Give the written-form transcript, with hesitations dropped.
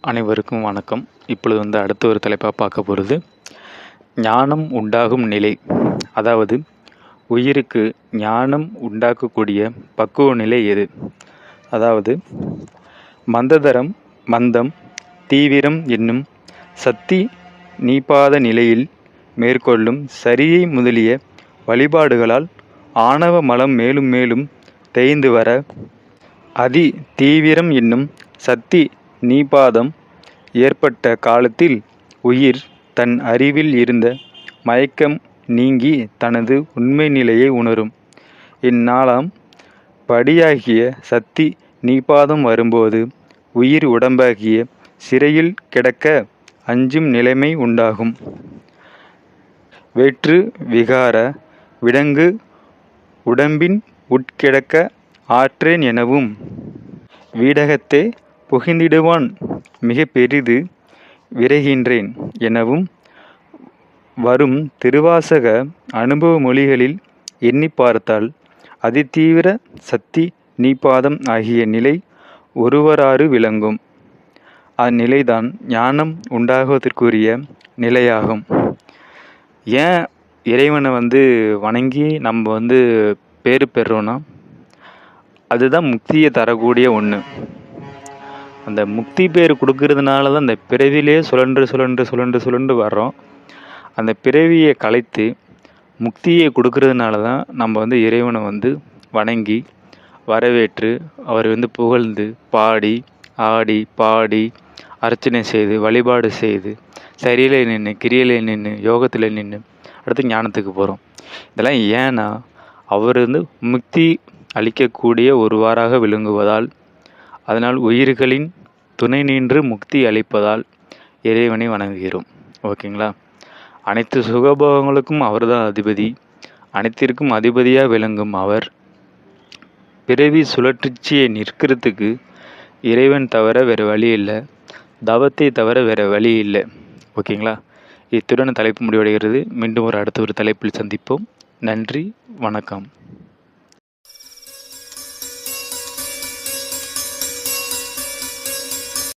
அனைவருக்கும் வணக்கம். இப்பொழுது அடுத்த ஒரு தலைப்பாக பார்க்க போகிறது ஞானம் உண்டாகும் நிலை. அதாவது உயிருக்கு ஞானம் உண்டாக்கக்கூடிய பக்குவ நிலை எது? அதாவது மந்ததரம், மந்தம், தீவிரம் என்னும் சக்தி நீப்பாத நிலையில் மேற்கொள்ளும் சரியை முதலிய வழிபாடுகளால் ஆணவ மலம் மேலும் மேலும் தேய்ந்து வர, அதி தீவிரம் என்னும் சக்தி நீபாதம் ஏற்பட்ட காலத்தில் உயிர் தன் அறிவில் இருந்த மயக்கம் நீங்கி தனது உண்மை நிலையை உணரும். இந்நாளாம் படியாகிய சக்தி நீபாதம் வரும்போது உயிர் உடம்பாகிய சிறையில் கிடக்க அஞ்சும் நிலைமை உண்டாகும். வேற்று விகார விடங்கு உடம்பின் உட்கிடக்க ஆற்றேன் எனவும் வீடகத்தே புகுந்திடுவான் மிக பெரிது விரைகின்றேன் எனவும் வரும் திருவாசக அனுபவ மொழிகளில் எண்ணி பார்த்தால் அதிதீவிர சக்தி நீபாதம் ஆகிய நிலை ஒருவராறு விளங்கும். அந்நிலைதான் ஞானம் உண்டாகுவதற்குரிய நிலையாகும். ஏன் இறைவனை வணங்கி நம்ம பேறு பெறுறோன்னா, அதுதான் முக்தியை தரக்கூடிய ஒன்று. அந்த முக்தி பேர் கொடுக்கறதுனால தான் அந்த பிறவிலே சுழன்று வர்றோம். அந்த பிறவியை கலைத்து முக்தியை கொடுக்கறதுனால தான் நம்ம இறைவனை வணங்கி வரவேற்று அவர் புகழ்ந்து பாடி ஆடி பாடி அர்ச்சனை செய்து வழிபாடு செய்து சரியிலே நின்று கிரியிலே நின்று யோகத்தில் நின்று அடுத்து ஞானத்துக்கு போகிறோம். இதெல்லாம் ஏன்னா அவர் முக்தி அளிக்கக்கூடிய ஒருவாறாக விளங்குவதால், அதனால் உயிர்களின் துணை நின்று முக்தி அளிப்பதால் இறைவனை வணங்குகிறோம். ஓகேங்களா? அனைத்து சுகபோகங்களுக்கும் அவர் தான் அதிபதி. அனைத்திற்கும் அதிபதியாக விளங்கும் அவர் பிறவி சுழற்சியை நிற்கிறதுக்கு இறைவன் தவிர வேறு வழி இல்லை, தவத்தை தவிர வேறு வழி இல்லை. ஓகேங்களா? இத்துடன் தலைப்பு முடிவடைகிறது. மீண்டும் அடுத்த ஒரு தலைப்பில் சந்திப்போம். நன்றி, வணக்கம்.